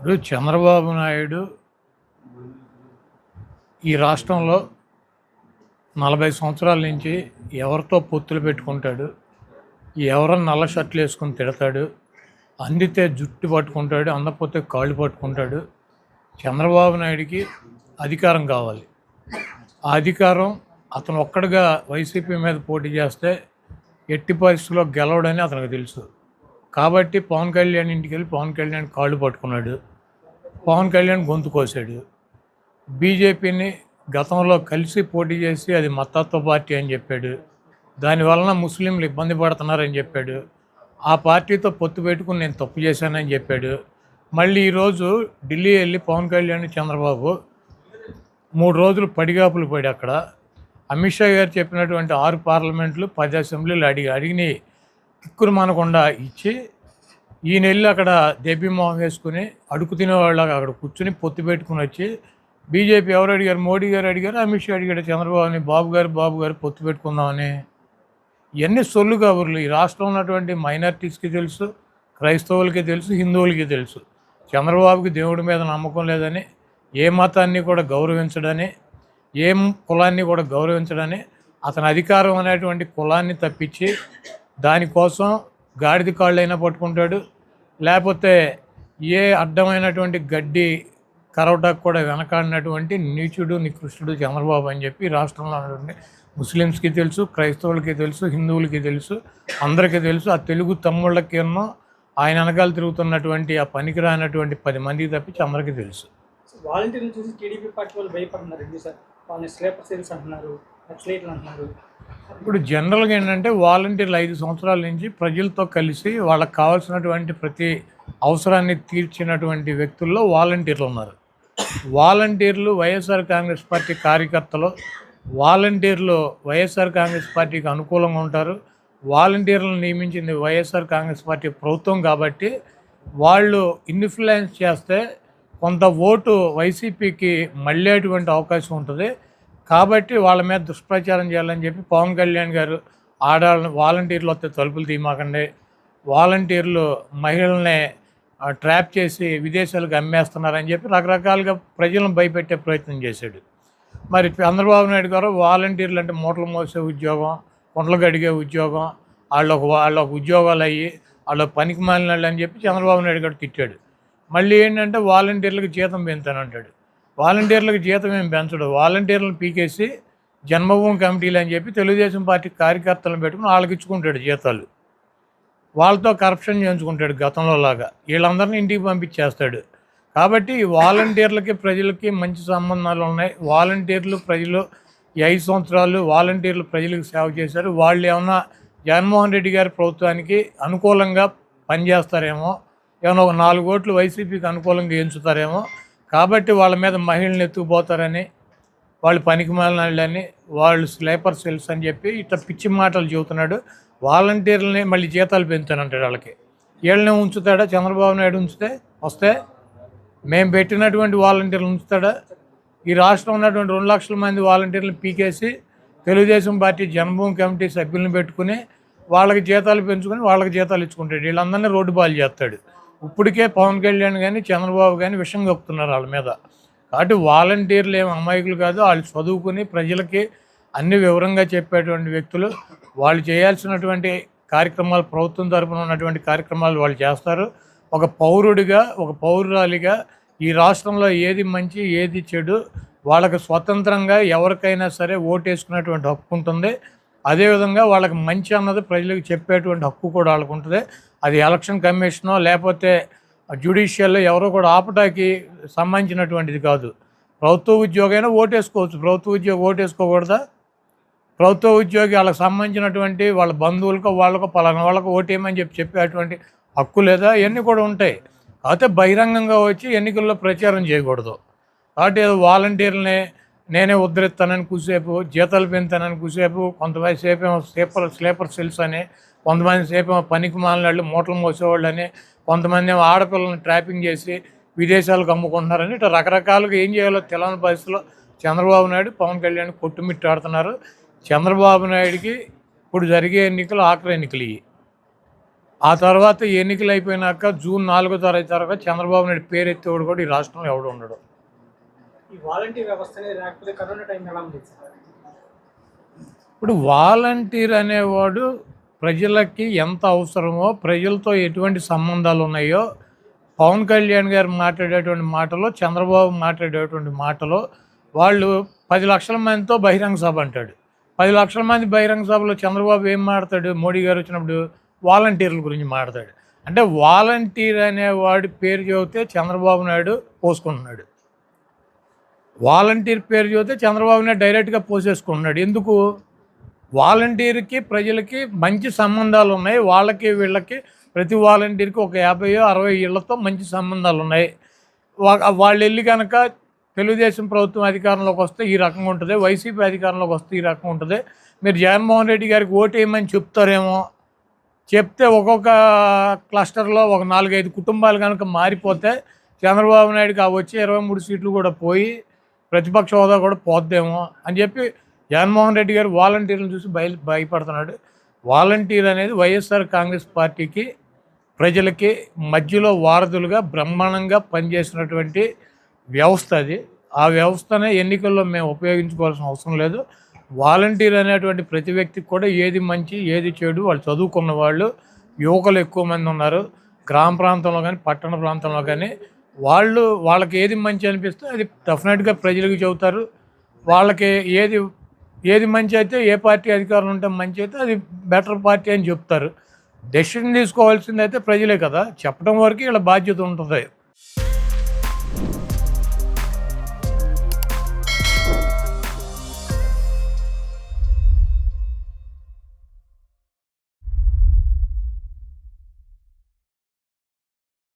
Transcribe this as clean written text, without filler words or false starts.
ఇప్పుడు చంద్రబాబు నాయుడు ఈ రాష్ట్రంలో 40 సంవత్సరాల నుంచి ఎవరితో పొత్తులు పెట్టుకుంటాడు, ఎవరన్నా నల్ల షర్టులు వేసుకొని తిడతాడు, అందితే జుట్టు పట్టుకుంటాడు, అందకపోతే కాళ్ళు పట్టుకుంటాడు. చంద్రబాబు నాయుడికి అధికారం కావాలి. ఆ అధికారం అతను ఒక్కడిగా వైసీపీ మీద పోటీ చేస్తే ఎట్టి పరిస్థితుల్లో గెలవడని అతనికి తెలుసు. కాబట్టి పవన్ కళ్యాణ్ ఇంటికి వెళ్ళి పవన్ కళ్యాణ్ కాళ్ళు పట్టుకున్నాడు, పవన్ కళ్యాణ్ గొంతు కోసాడు. బీజేపీని గతంలో కలిసి పోటీ చేసి అది మతత్వ పార్టీ అని చెప్పాడు. దానివలన ముస్లింలు ఇబ్బంది పడుతున్నారని చెప్పాడు. ఆ పార్టీతో పొత్తు పెట్టుకుని నేను తప్పు చేశానని చెప్పాడు. మళ్ళీ ఈరోజు ఢిల్లీ వెళ్ళి పవన్ కళ్యాణ్ చంద్రబాబు 3 రోజులు పడిగాపులు పడి అక్కడ అమిత్ షా గారు చెప్పినటువంటి 6 పార్లమెంట్లు 10 అసెంబ్లీలు అడిగిని కిక్కురు మనకుండా ఇచ్చి ఈయన వెళ్ళి అక్కడ దెబ్బిమోహం వేసుకుని అడుగు తినేవాళ్ళగా అక్కడ కూర్చుని పొత్తు పెట్టుకుని వచ్చి బీజేపీ ఎవరు అడిగారు? మోడీ గారు అడిగారు, అమిత్ షా అడిగాడు చంద్రబాబుని, బాబు గారు పొత్తు పెట్టుకుందామని. ఇవన్నీ సొల్లు కబుర్లు. ఈ రాష్ట్రంలో ఉన్నటువంటి మైనారిటీస్కి తెలుసు, క్రైస్తవులకి తెలుసు, హిందువులకి తెలుసు. చంద్రబాబుకి దేవుడి మీద నమ్మకం లేదని, ఏ మతాన్ని కూడా గౌరవించడని, ఏ కులాన్ని కూడా గౌరవించడని, అతని అధికారం అనేటువంటి కులాన్ని తప్పించి దానికోసం గాడిద కాళ్ళైనా పట్టుకుంటాడు, లేకపోతే ఏ అడ్డమైనటువంటి గడ్డి కరవటానికి కూడా వెనకాడినటువంటి నీచుడు నికృష్టుడు చంద్రబాబు అని చెప్పి రాష్ట్రంలో ఉన్నటువంటి ముస్లిమ్స్కి తెలుసు, క్రైస్తవులకి తెలుసు, హిందువులకి తెలుసు, అందరికీ తెలుసు. ఆ తెలుగు తమ్ముళ్ళకి ఎన్నో ఆయన వెనకాల తిరుగుతున్నటువంటి ఆ పనికిరానటువంటి 10 మందికి తప్పించి అందరికీ తెలుసు. వాలంటీర్లు చూసి టీడీపీ పార్టీ వాళ్ళు భయపడుతున్నారు సార్. వాళ్ళని స్లీపర్ సెల్స్ అంటున్నారు, నక్సలైట్లు అంటున్నారు. ఇప్పుడు జనరల్గా ఏంటంటే వాలంటీర్లు 5 సంవత్సరాల నుంచి ప్రజలతో కలిసి వాళ్ళకి కావాల్సినటువంటి ప్రతి అవసరాన్ని తీర్చినటువంటి వ్యక్తుల్లో వాలంటీర్లు ఉన్నారు. వాలంటీర్లు వైఎస్ఆర్ కాంగ్రెస్ పార్టీ కార్యకర్తలు, వాలంటీర్లు వైఎస్ఆర్ కాంగ్రెస్ పార్టీకి అనుకూలంగా ఉంటారు. వాలంటీర్లను నియమించింది వైఎస్ఆర్ కాంగ్రెస్ పార్టీ ప్రభుత్వం కాబట్టి వాళ్ళు ఇన్ఫ్లుయెన్స్ చేస్తే కొంత ఓటు వైసీపీకి మళ్ళేటువంటి అవకాశం ఉంటుంది. కాబట్టి వాళ్ళ మీద దుష్ప్రచారం చేయాలని చెప్పి పవన్ కళ్యాణ్ గారు వాలంటీర్లు వస్తే తలుపులు తీయమాకండి, వాలంటీర్లు మహిళల్ని ట్రాప్ చేసి విదేశాలకు అమ్మేస్తున్నారని చెప్పి రకరకాలుగా ప్రజలను భయపెట్టే ప్రయత్నం చేశాడు. మరి చంద్రబాబు నాయుడు గారు వాలంటీర్లు అంటే మూటలు మోసే ఉద్యోగం, కుండలు గడిగే ఉద్యోగం, వాళ్ళొక ఉద్యోగాలు అయ్యి వాళ్ళు పనికి మాలినాళ్ళు అని చెప్పి చంద్రబాబు నాయుడు గారు తిట్టాడు. మళ్ళీ ఏంటంటే వాలంటీర్లకు జీతం పెంచానంటాడు. వాలంటీర్లకు జీతం ఏం పెంచడు. వాలంటీర్లను పీకేసి జన్మభూమి కమిటీలు అని చెప్పి తెలుగుదేశం పార్టీ కార్యకర్తలను పెట్టుకుని వాళ్ళకి ఇచ్చుకుంటాడు జీతాలు. వాళ్ళతో కరప్షన్ చేయించుకుంటాడు గతంలో లాగా. వీళ్ళందరినీ ఇంటికి పంపించేస్తాడు. కాబట్టి వాలంటీర్లకి ప్రజలకి మంచి సంబంధాలు ఉన్నాయి. వాలంటీర్లు ప్రజలు 5 సంవత్సరాలు వాలంటీర్లు ప్రజలకు సేవ చేశారు. వాళ్ళు ఏమన్నా జగన్మోహన్ రెడ్డి గారి ప్రభుత్వానికి అనుకూలంగా పనిచేస్తారేమో, ఏమన్నా ఒక 4 ఓట్లు వైసీపీకి అనుకూలంగా ఎంచుతారేమో, కాబట్టి వాళ్ళ మీద మహిళలను ఎత్తుకుపోతారని, వాళ్ళు పనికి మాలినాళ్ళని, వాళ్ళు స్లీపర్ సెల్స్ అని చెప్పి ఇట్లా పిచ్చి మాటలు చెబుతున్నాడు. వాలంటీర్లని మళ్ళీ జీతాలు పెంచానంటాడు వాళ్ళకి. వీళ్ళనే ఉంచుతాడా చంద్రబాబు నాయుడు? వస్తే మేము పెట్టినటువంటి వాలంటీర్లు ఉంచుతాడా? ఈ రాష్ట్రం ఉన్నటువంటి 2 లక్షల మంది వాలంటీర్లను పీకేసి తెలుగుదేశం పార్టీ జన్మభూమి కమిటీ సభ్యులను పెట్టుకుని వాళ్ళకి జీతాలు పెంచుకొని వాళ్ళకి జీతాలు ఇచ్చుకుంటాడు. వీళ్ళందరినీ రోడ్డు బాలు చేస్తాడు. ఇప్పటికే పవన్ కళ్యాణ్ కానీ చంద్రబాబు కానీ విషం కప్పుతున్నారు వాళ్ళ మీద. కాబట్టి వాలంటీర్లు ఏమి అమాయకులు కాదు. వాళ్ళు చదువుకుని ప్రజలకి అన్ని వివరంగా చెప్పేటువంటి వ్యక్తులు. వాళ్ళు చేయాల్సినటువంటి కార్యక్రమాలు, ప్రభుత్వం తరఫున ఉన్నటువంటి కార్యక్రమాలు వాళ్ళు చేస్తారు. ఒక పౌరుడిగా, ఒక పౌరురాలిగా ఈ రాష్ట్రంలో ఏది మంచి ఏది చెడు వాళ్ళకి స్వతంత్రంగా ఎవరికైనా సరే ఓటేసుకునేటువంటి హక్కు ఉంటుంది. అదేవిధంగా వాళ్ళకి మంచి అన్నది ప్రజలకు చెప్పేటువంటి హక్కు కూడా వాళ్ళకు ఉంటుంది. అది ఎలక్షన్ కమిషనో లేకపోతే జ్యుడిషియల్లో ఎవరో కూడా ఆపటానికి సంబంధించినటువంటిది కాదు. ప్రభుత్వ ఉద్యోగైనా ఓటేసుకోవచ్చు. ప్రభుత్వ ఉద్యోగి ఓటేసుకోకూడదా? ప్రభుత్వ ఉద్యోగి వాళ్ళకి సంబంధించినటువంటి వాళ్ళ బంధువులకో వాళ్ళకో పలానా వాళ్ళకు ఓటేయమని చెప్పేటువంటి హక్కు లేదా? ఇవన్నీ కూడా ఉంటాయి. కాకపోతే బహిరంగంగా వచ్చి ఎన్నికల్లో ప్రచారం చేయకూడదు. కాబట్టి వాలంటీర్లని నేనే ఉద్ధరిస్తానని కూసేపు, జీతాలు పెంచుతానని కూసేపు, కొంతమంది సేపేమో స్లీపర్ సెల్స్ అని, కొంతమంది సేపేమో పనికి మాలినాళ్ళు మూటలు మోసేవాళ్ళని, కొంతమంది ఏమో ఆడపిల్లల్ని ట్రాపింగ్ చేసి విదేశాలకు అమ్ముకుంటున్నారని ఇట్లా రకరకాలుగా ఏం చేయాలో తెలియని పరిస్థితిలో చంద్రబాబు నాయుడు పవన్ కళ్యాణ్ కొట్టుమిట్టాడుతున్నారు. చంద్రబాబు నాయుడికి ఇప్పుడు జరిగే ఎన్నికలు ఆఖరి ఎన్నికలు ఇవి. ఆ తర్వాత ఎన్నికలు అయిపోయినాక జూన్ 4వ తారీఖు తర్వాత చంద్రబాబు నాయుడు పేరు ఎత్తేవాడు కూడా ఈ రాష్ట్రంలో ఎవడు ఉండడు. ఈ వాలంటీర్ వ్యవస్థ అనేది లేకపోతే కరోనా టైం ఎలా ఉంది సార్? ఇప్పుడు వాలంటీర్ అనేవాడు ప్రజలకి ఎంత అవసరమో, ప్రజలతో ఎటువంటి సంబంధాలు ఉన్నాయో, పవన్ కళ్యాణ్ గారు మాట్లాడేటువంటి మాటలో, చంద్రబాబు మాట్లాడేటువంటి మాటలో, వాళ్ళు 10 లక్షల మందితో బహిరంగ సభ అంటాడు. 10 లక్షల మంది బహిరంగ సభలో చంద్రబాబు ఏం మాట్లాడు? మోడీ గారు వచ్చినప్పుడు వాలంటీర్ల గురించి మాట్లాడాడు. అంటే వాలంటీర్ అనేవాడి పేరు చెబితే చంద్రబాబు నాయుడు పోసుకుంటున్నాడు. వాలంటీర్ పేరు చెబితే చంద్రబాబు నాయుడు డైరెక్ట్గా పోసేసుకుంటున్నాడు. ఎందుకు? వాలంటీర్కి ప్రజలకి మంచి సంబంధాలు ఉన్నాయి. వాళ్ళకి వీళ్ళకి ప్రతి వాలంటీర్కి ఒక 50-60 ఇళ్లతో మంచి సంబంధాలు ఉన్నాయి. వాళ్ళు వెళ్ళి కనుక తెలుగుదేశం ప్రభుత్వం అధికారంలోకి వస్తే ఈ రకంగా ఉంటుంది, వైసీపీ అధికారంలోకి వస్తే ఈ రకంగా ఉంటుంది, మీరు జగన్మోహన్ రెడ్డి గారికి ఓటేయమని చెప్తారేమో, చెప్తే ఒక్కొక్క క్లస్టర్లో ఒక 4-5 కుటుంబాలు కనుక మారిపోతే చంద్రబాబు నాయుడుకి వచ్చి 23 సీట్లు కూడా పోయి ప్రతిపక్ష హోదా కూడా పోద్దేమో అని చెప్పి జగన్మోహన్ రెడ్డి గారు వాలంటీర్లను చూసి భయపడుతున్నాడు. వాలంటీర్ అనేది వైఎస్ఆర్ కాంగ్రెస్ పార్టీకి ప్రజలకి మధ్యలో వారధులుగా బ్రహ్మాండంగా పనిచేసినటువంటి వ్యవస్థ అది. ఆ వ్యవస్థనే ఎన్నికల్లో మేము ఉపయోగించుకోవాల్సిన అవసరం లేదు. వాలంటీర్ అనేటువంటి ప్రతి వ్యక్తికి కూడా ఏది మంచి ఏది చెడు, వాళ్ళు చదువుకున్న వాళ్ళు, యువకులు ఎక్కువ మంది ఉన్నారు గ్రామ ప్రాంతంలో కానీ పట్టణ ప్రాంతంలో కానీ. వాళ్ళకి ఏది మంచి అనిపిస్తే అది డెఫినెట్గా ప్రజలకు చెబుతారు. వాళ్ళకి ఏది మంచి అయితే, ఏ పార్టీ అధికారం ఉంటే మంచి అయితే అది బెటర్ పార్టీ అని చెప్తారు. డెసిషన్ తీసుకోవాల్సింది అయితే ప్రజలే కదా, చెప్పడం వరకు వీళ్ళ బాధ్యత ఉంటుంది.